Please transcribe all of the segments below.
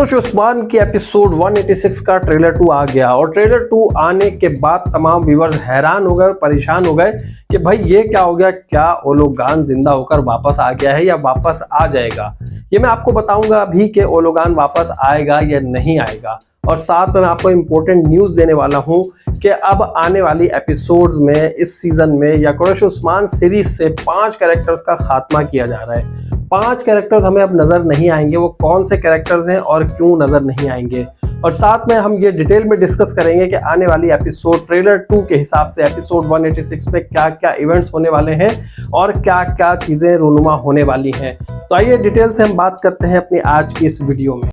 कुरैश उस्मान की एपिसोड 186 का ट्रेलर 2 आ गया और ट्रेलर 2 आने के बाद तमाम व्यूअर्स हैरान हो गए और परेशान हो गए कि भाई ये क्या हो गया, क्या ओलोगान जिंदा होकर वापस आ गया है या वापस आ जाएगा। ये मैं आपको बताऊंगा अभी कि ओलोगान वापस आएगा या नहीं आएगा, और साथ में मैं आपको इंपॉर्टेंट न्यूज़ देने वाला हूं कि अब आने वाली एपिसोड्स में इस सीजन में या कुरैश उस्मान सीरीज से 5 कैरेक्टर्स का खात्मा किया जा रहा है। 5 कैरेक्टर्स हमें अब नजर नहीं आएंगे। वो कौन से कैरेक्टर्स हैं और क्यों नजर नहीं आएंगे, और साथ में हम ये डिटेल में डिस्कस करेंगे कि आने वाली एपिसोड ट्रेलर 2 के हिसाब से एपिसोड 186 में क्या क्या इवेंट्स होने वाले हैं और क्या क्या चीजें रूनुमा होने वाली हैं। तो आइए डिटेल से हम बात करते हैं अपनी आज की इस वीडियो में।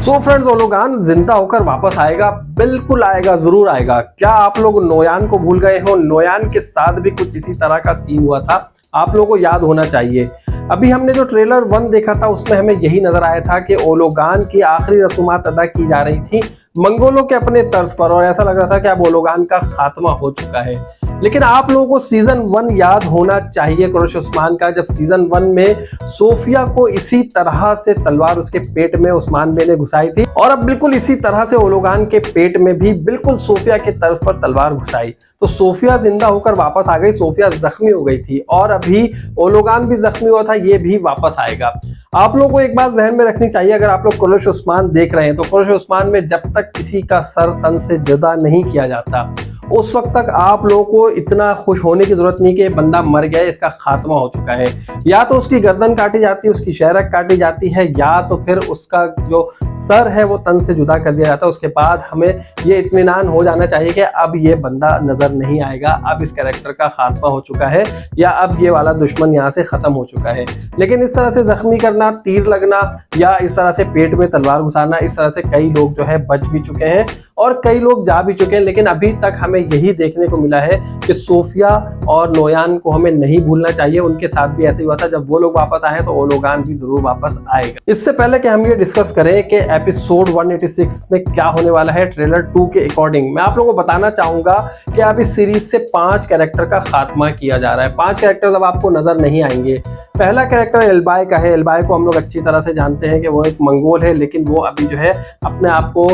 सो फ्रेंड्स, ओलोगान जिंदा होकर वापस आएगा, बिल्कुल आएगा, जरूर आएगा। क्या आप लोग नोयान को भूल गए हो? नोयान के साथ भी कुछ इसी तरह का सीन हुआ था, आप लोगों को याद होना चाहिए। अभी हमने जो ट्रेलर 1 देखा था उसमें हमें यही नजर आया था कि ओलोगान की आखिरी रसूमात अदा की जा रही थी मंगोलों के अपने तर्ज पर, और ऐसा लग रहा था कि अब ओलोगान का खात्मा हो चुका है। लेकिन आप लोगों को सीजन 1 याद होना चाहिए कुरैश उस्मान का, जब सीजन 1 में सोफिया को इसी तरह से तलवार उसके पेट में उस्मान बे ने घुसाई थी, और अब बिल्कुल इसी तरह से ओलोगान के पेट में भी बिल्कुल सोफिया के तर्ज पर तलवार घुसाई। तो सोफिया जिंदा होकर वापस आ गई। सोफिया जख्मी हो गई थी और अभी ओलोगान भी जख्मी हुआ था, ये भी वापस आएगा। आप लोगों को एक बात जहन में रखनी चाहिए, अगर आप लोग कुरैश उस्मान देख रहे हैं तो कुरैश उस्मान में जब तक किसी का सर तन से जुदा नहीं किया जाता उस वक्त तक आप लोगों को इतना खुश होने की जरूरत नहीं कि बंदा मर गया, इसका खात्मा हो चुका है। या तो उसकी गर्दन काटी जाती है, उसकी शहरक काटी जाती है, या तो फिर उसका जो सर है वो तन से जुदा कर दिया जाता है। उसके बाद हमें ये इत्मीनान हो जाना चाहिए कि अब ये बंदा नजर नहीं आएगा, अब इस कैरेक्टर का खात्मा हो चुका है, या अब ये वाला दुश्मन यहाँ से खत्म हो चुका है। लेकिन इस तरह से जख्मी करना, तीर लगना, या इस तरह से पेट में तलवार घुसाना, इस तरह से कई लोग जो है बच भी चुके हैं और कई लोग जा भी चुके हैं। लेकिन अभी तक हमें यही देखने को मिला है कि सोफिया और नोयान को हमें नहीं भूलना चाहिए। उनके साथ भी ऐसे ही हुआ था, जब वो लोग वापस आए तो ओलोगान भी जरूर वापस आएगा। इससे पहले कि हम ये डिस्कस करें कि एपिसोड 186 में क्या होने वाला है ट्रेलर 2 के अकॉर्डिंग, मैं आप लोगों को बताना चाहूंगा कि अब इस सीरीज से 5 कैरेक्टर का खात्मा किया जा रहा है। 5 कैरेक्टर्स अब आपको नजर नहीं आएंगे। पहला कैरेक्टर एल्बाय का है। एल्बाय को हम लोग अच्छी तरह से जानते हैं कि वो एक मंगोल है, लेकिन वो अभी जो है अपने आप को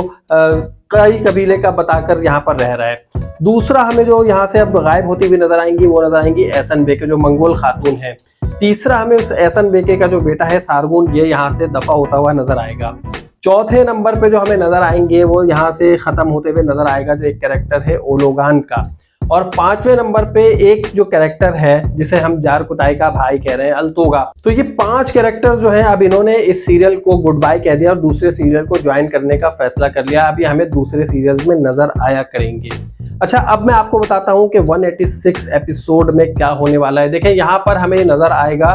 कई कबीले का बताकर यहाँ पर रह रहा है। दूसरा हमें जो यहाँ से अब गायब होती हुई नजर आएंगी वो नजर आएंगी एहसन बेके, जो मंगोल खातून है। तीसरा हमें उस एहसन बेके का जो बेटा है सारगुन, ये यहाँ से दफा होता हुआ नजर आएगा। चौथे नंबर पे जो हमें नजर आएंगे वो यहाँ से खत्म होते हुए नजर आएगा, जो एक कैरेक्टर है ओलोगान का। और 5वें नंबर पे एक जो कैरेक्टर है जिसे हम जारकुताई का भाई कह रहे हैं, अल्तोगा। तो ये 5 कैरेक्टर्स जो हैं अब इन्होंने इस सीरियल को गुड बाय कह दिया और दूसरे सीरियल को ज्वाइन करने का फैसला कर लिया। अभी हमें दूसरे सीरियल्स में नजर आया करेंगे। अच्छा, अब मैं आपको बताता हूं कि 186 एपिसोड में क्या होने वाला है। देखें, यहाँ पर हमें नजर आएगा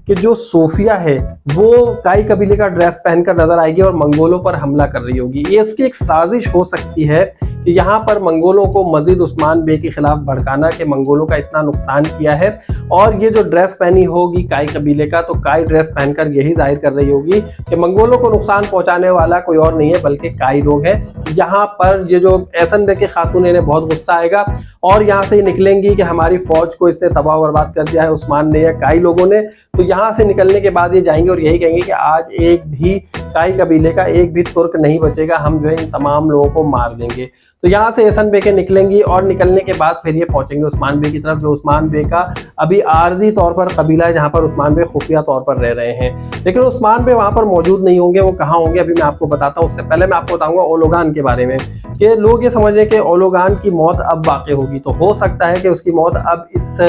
कि जो सोफिया है वो काई कबीले का ड्रेस पहनकर नजर आएगी और मंगोलों पर हमला कर रही होगी। ये इसकी एक साजिश हो सकती है कि यहाँ पर मंगोलों को मजीद उस्मान बे के खिलाफ भड़काना कि मंगोलों का इतना नुकसान किया है, और ये जो ड्रेस पहनी होगी काई कबीले का, तो काई ड्रेस पहनकर यही जाहिर कर रही होगी कि मंगोलों को नुकसान पहुंचाने वाला कोई और नहीं है बल्कि काई लोग हैं। यहाँ पर ये जो एहसन बे के खातून, इन्हें बहुत गुस्सा आएगा और यहाँ से निकलेंगी कि हमारी फौज को इसने तबाह बर्बाद कर दिया है उस्मान ने या काई लोगों ने। तो यहाँ से निकलने के बाद ये जाएंगे और यही कहेंगे कि आज एक भी काई कबीले का एक भी तुर्क नहीं बचेगा, हम जो है इन तमाम लोगों को मार देंगे। तो यहाँ से एहसन बे के निकलेंगी और निकलने के बाद फिर ये पहुंचेंगे उस्मान बे की तरफ, जो उस्मान बे का अभी आर्जी तौर पर कबीला है, जहाँ पर उस्मान बे खुफिया तौर पर रह रहे हैं। लेकिन उस्मान बे वहाँ पर मौजूद नहीं होंगे। वो कहाँ होंगे अभी मैं आपको बताता हूँ। उससे पहले मैं आपको बताऊंगा ओलोगान के बारे में, कि लोग ये समझ रहे हैं कि ओलोगान की मौत अब वाक़ई होगी। तो हो सकता है कि उसकी मौत अब इस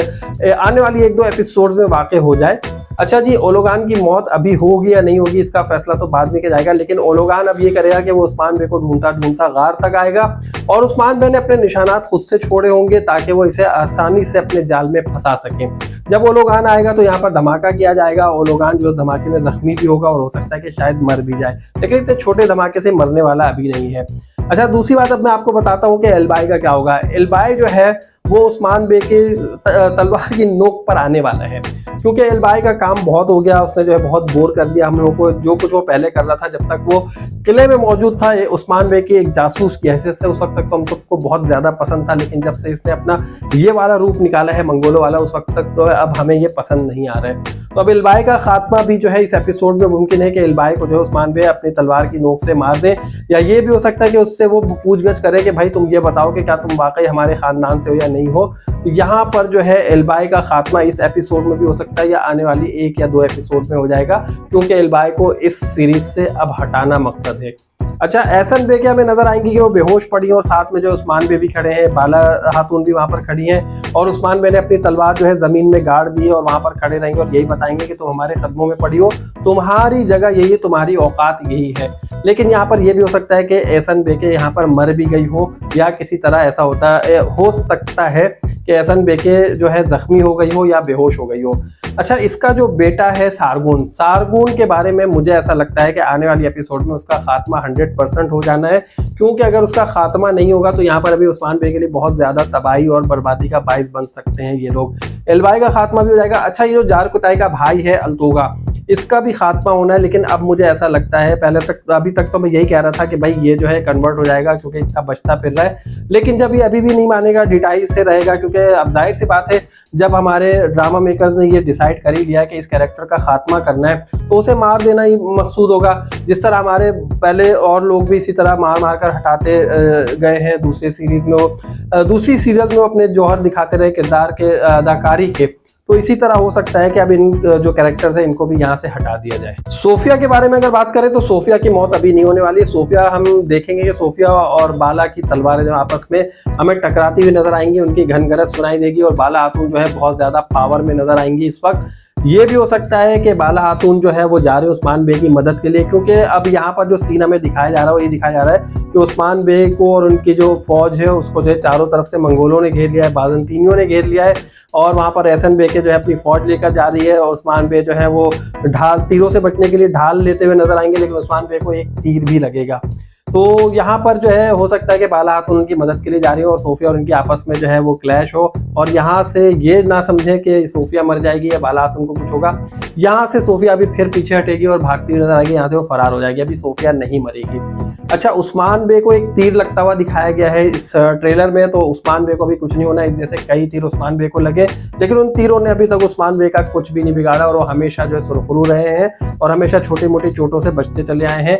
आने वाली 1-2 एपिसोड्स में वाक़ई हो जाए। अच्छा जी, ओलोगान की मौत अभी होगी या नहीं होगी इसका फैसला तो बाद में किया जाएगा। लेकिन ओलोगान अब ये करेगा कि वो उस्मान बे को ढूंढता ढूंढता गार तक आएगा, और उस्मान बे ने अपने निशानात खुद से छोड़े होंगे ताकि वो इसे आसानी से अपने जाल में फंसा सकें। जब ओलोगान आएगा तो यहाँ पर धमाका किया जाएगा। ओलोगान जो धमाके में जख्मी भी होगा और हो सकता है कि शायद मर भी जाए, लेकिन इतने छोटे धमाके से मरने वाला अभी नहीं है। अच्छा, दूसरी बात अब मैं आपको बताता हूँ कि एल्बाई का क्या होगा। एल्बाई जो है वो उस्मान बे के तलवार की नोक पर आने वाला है, क्योंकि एल्बाई का काम बहुत हो गया, उसने जो है बहुत बोर कर दिया हम लोगों को। जो कुछ वो पहले कर रहा था जब तक वो किले में मौजूद था उस्मान बे की एक जासूस की हैसियत से, उस वक्त तक तो हम सबको बहुत ज्यादा पसंद था, लेकिन जब से इसने अपना ये वाला रूप निकाला है मंगोलों वाला, उस वक्त तक तो अब हमें ये पसंद नहीं आ रहा है। तो अब एल्बाई का खात्मा भी जो है इस एपिसोड में मुमकिन है कि एल्बाई को जो है उस्मान बे अपनी तलवार की नोक से मार दे, या ये भी हो सकता है कि उससे वो पूछगछ करे कि भाई तुम ये बताओ कि क्या तुम वाकई हमारे खानदान से हो या नहीं हो। तो यहाँ पर जो है एल्बाई का खात्मा इस एपिसोड में भी हो सकता है या आने वाली 1 या 2 एपिसोड में हो जाएगा, क्योंकि एल्बाई को इस सीरीज से अब हटाना मकसद है। अच्छा, एहसन बे के हमें नजर आएंगी कि वो बेहोश पड़ी हैं और साथ में जो उस्मान बे भी खड़े हैं, बाला खातून भी वहां पर खड़ी हैं, और उस्मान बे ने अपनी तलवार जो है जमीन में गाड़ दी है और वहां पर खड़े रहेंगे और यही बताएंगे कि तुम हमारे कदमों में पड़ी हो, तुम्हारी जगह यही है, तुम्हारी औकात यही है। लेकिन यहाँ पर यह भी हो सकता है कि एहसन बे के यहाँ पर मर भी गई हो, या किसी तरह ऐसा हो सकता है कि एहसन बे के जो है जख्मी हो गई हो या बेहोश हो गई हो। अच्छा, इसका जो बेटा है सारगुन के बारे में मुझे ऐसा लगता है कि आने वाली एपिसोड में उसका खात्मा 100% हो जाना है, क्योंकि अगर उसका खात्मा नहीं होगा तो यहाँ पर अभी उस्मान बे के लिए बहुत ज्यादा तबाही और बर्बादी का बाइस बन सकते हैं ये लोग। एल्बाई का खात्मा भी हो जाएगा। अच्छा, ये जो जारकुताई का भाई है अल्तोगा, इसका भी खात्मा होना है, लेकिन अब मुझे ऐसा लगता है, अभी तक तो मैं यही कह रहा था कि भाई ये जो है कन्वर्ट हो जाएगा क्योंकि इतना बचता फिर रहा है, लेकिन जब ये अभी भी नहीं मानेगा, डिटाई से रहेगा, क्योंकि अब जाहिर सी बात है जब हमारे ड्रामा मेकर्स ने ये डिसाइड कर ही लिया कि इस कैरेक्टर का खात्मा करना है तो उसे मार देना ही मकसूद होगा। जिस तरह हमारे पहले और लोग भी इसी तरह मार मार कर हटाते गए हैं दूसरी सीरीज में, दूसरी सीरीज में अपने जौहर दिखाते रहे किरदार के अदाकारी के, तो इसी तरह हो सकता है कि अब इन जो कैरेक्टर्स हैं इनको भी यहाँ से हटा दिया जाए। सोफिया के बारे में अगर बात करें तो सोफिया की मौत अभी नहीं होने वाली है। सोफिया हम देखेंगे कि सोफिया और बाला की तलवारें जो आपस में हमें टकराती हुई नजर आएंगी, उनकी घनघरस सुनाई देगी और बाला खातून जो है बहुत ज्यादा पावर में नजर आएंगी इस वक्त। ये भी हो सकता है कि बाला खातून जो है वो जा रहे हैं उस्मान बे की मदद के लिए, क्योंकि अब यहाँ पर जो सीन हमें दिखाया जा रहा है वो ये दिखाया जा रहा है कि उस्मान बे को और उनकी जो फौज है उसको जो है चारों तरफ से मंगोलों ने घेर लिया है, बाज़ंतीनियों ने घेर लिया है, और वहां पर एहसन बे के जो है अपनी फौज लेकर जा रही है, और उस्मान बे जो है वो तीरों से बचने के लिए ढाल लेते हुए नजर आएंगे, लेकिन उस्मान बे को एक तीर भी लगेगा। तो यहाँ पर जो है हो सकता है कि बाला खातून उनकी मदद के लिए जा रही हो और सोफिया और उनकी आपस में जो है वो क्लैश हो, और यहाँ से ये ना समझे कि सोफिया मर जाएगी या बाला खातून को कुछ होगा। यहाँ से सोफिया अभी फिर पीछे हटेगी और भागती हुई नजर आएगी, यहाँ से वो फरार हो जाएगी, अभी सोफिया नहीं मरेगी। अच्छा, उस्मान बे को एक तीर लगता हुआ दिखाया गया है इस ट्रेलर में, तो उस्मान बे को भी कुछ नहीं होना, इस जैसे कई तीर उस्मान बे को लगे, लेकिन उन तीरों ने अभी तक उस्मान बे का कुछ भी नहीं बिगाड़ा और वो हमेशा जो है सुरखरू रहे हैं और हमेशा छोटी मोटी चोटों से बचते चले आए हैं।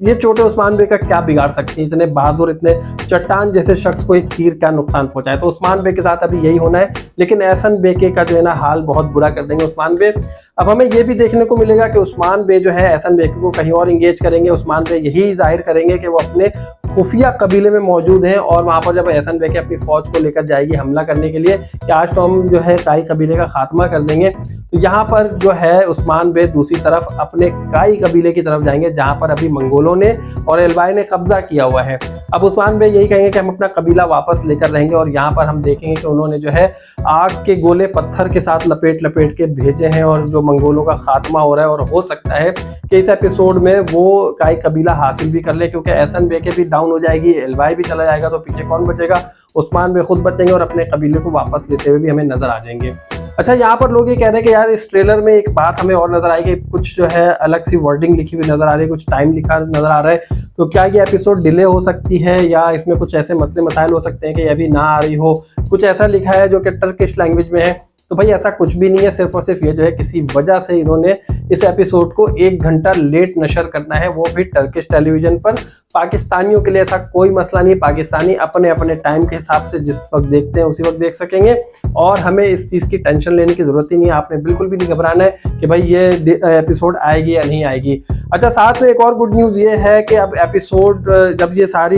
ये चोटें उस्मान बे का क्या बिगाड़ सकती है? इतने बहादुर, इतने चट्टान जैसे शख्स को एक तीर क्या नुकसान पहुंचाए? तो उस्मान बे के साथ अभी यही होना है, लेकिन एहसन बे के का जो है ना हाल बहुत बुरा कर देंगे उस्मान बे। अब हमें ये भी देखने को मिलेगा कि उस्मान बे जो है एहसन बे को कहीं और इंगेज करेंगे। उस्मान बे यही जाहिर करेंगे कि वो अपने खुफिया कबीले में मौजूद हैं, और वहां पर जब एहसन बे के अपनी फौज को लेकर जाएगी हमला करने के लिए कि आज तो हम जो है काई कबीले का खात्मा कर देंगे, तो यहाँ पर जो है उस्मान बे दूसरी तरफ अपने काई कबीले की तरफ जाएंगे जहां पर अभी मंगोलों ने और एल्बाई ने कब्जा किया हुआ है। अब उस्मान बे यही कहेंगे कि हम अपना कबीला वापस लेकर रहेंगे, और यहाँ पर हम देखेंगे कि उन्होंने जो है आग के गोले पत्थर के साथ लपेट लपेट के भेजे हैं और जो मंगोलों का खात्मा हो रहा है, और हो सकता है कि इस एपिसोड में वो काई कबीला हासिल भी कर ले, क्योंकि एहसन बे के भी डाउन हो जाएगी, एल्बाई भी चला जाएगा, तो पीछे कौन बचेगा? उस्मान बे खुद बचेंगे और अपने कबीले को वापस लेते हुए भी हमें नजर आ जाएंगे। अच्छा, यहाँ पर लोग ये कह रहे हैं कि यार इस ट्रेलर में एक बात हमें और नजर आई कि कुछ जो है अलग सी वर्डिंग लिखी हुई नजर आ रही है, कुछ टाइम लिखा नजर आ रहा है, तो क्या ये एपिसोड डिले हो सकती है या इसमें कुछ ऐसे मसले मसाइल हो सकते हैं कि अभी ना आ रही हो? कुछ ऐसा लिखा है जो कि टर्किश लैंग्वेज में है, तो भाई ऐसा कुछ भी नहीं है, सिर्फ और सिर्फ ये जो है किसी वजह से इन्होंने इस एपिसोड को 1 घंटा लेट नशर करना है, वो भी टर्किश टेलीविजन पर। पाकिस्तानियों के लिए ऐसा कोई मसला नहीं, पाकिस्तानी अपने अपने टाइम के हिसाब से जिस वक्त देखते हैं उसी वक्त देख सकेंगे, और हमें इस चीज़ की टेंशन लेने की जरूरत ही नहीं है। आपने बिल्कुल भी नहीं घबराना है कि भाई ये एपिसोड आएगी या नहीं आएगी। अच्छा, साथ में एक और गुड न्यूज़ ये है कि अब एपिसोड जब ये सारी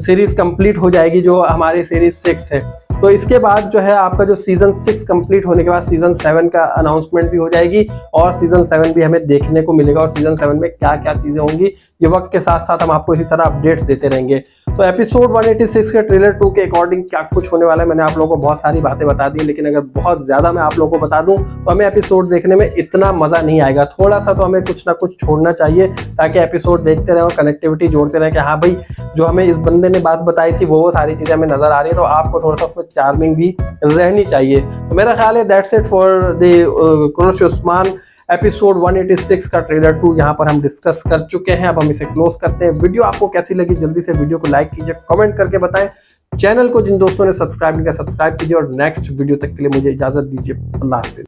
सीरीज कंप्लीट हो जाएगी, जो हमारी सीरीज 6 है, तो इसके बाद जो है आपका जो सीजन 6 कंप्लीट होने के बाद सीजन 7 का अनाउंसमेंट भी हो जाएगी, और सीजन 7 भी हमें देखने को मिलेगा, और सीजन 7 में क्या क्या चीजें होंगी ये वक्त के साथ साथ हम आपको इसी तरह अपडेट्स देते रहेंगे। तो एपिसोड 186 के ट्रेलर 2 के अकॉर्डिंग क्या कुछ होने वाला है, मैंने आप लोगों को बहुत सारी बातें बता दी, लेकिन अगर बहुत ज्यादा मैं आप लोगों को बता दूं तो हमें एपिसोड देखने में इतना मजा नहीं आएगा। थोड़ा सा तो हमें कुछ ना कुछ छोड़ना चाहिए ताकि एपिसोड देखते रहे और कनेक्टिविटी जोड़ते रहे कि हाँ भाई जो हमें इस बंदे ने बात बताई थी वो सारी चीजें हमें नजर आ रही है, तो आपको थोड़ा सा उसमें चार्मिंग भी रहनी चाहिए। तो मेरा ख्याल है that's it for the crochet Usman episode 186 का ट्रेलर 2 यहाँ पर हम डिस्कस कर चुके हैं। अब हम इसे क्लोज करते हैं। वीडियो आपको कैसी लगी जल्दी से वीडियो को लाइक कीजिए, कमेंट करके बताएं। चैनल को जिन दोस्तों ने सब्सक्राइब नहीं किया सब्सक्राइब कीजिए और नेक्स्ट वीडियो तक के लिए मुझे इजाजत दीजिए। अल्लाह हाफिज़।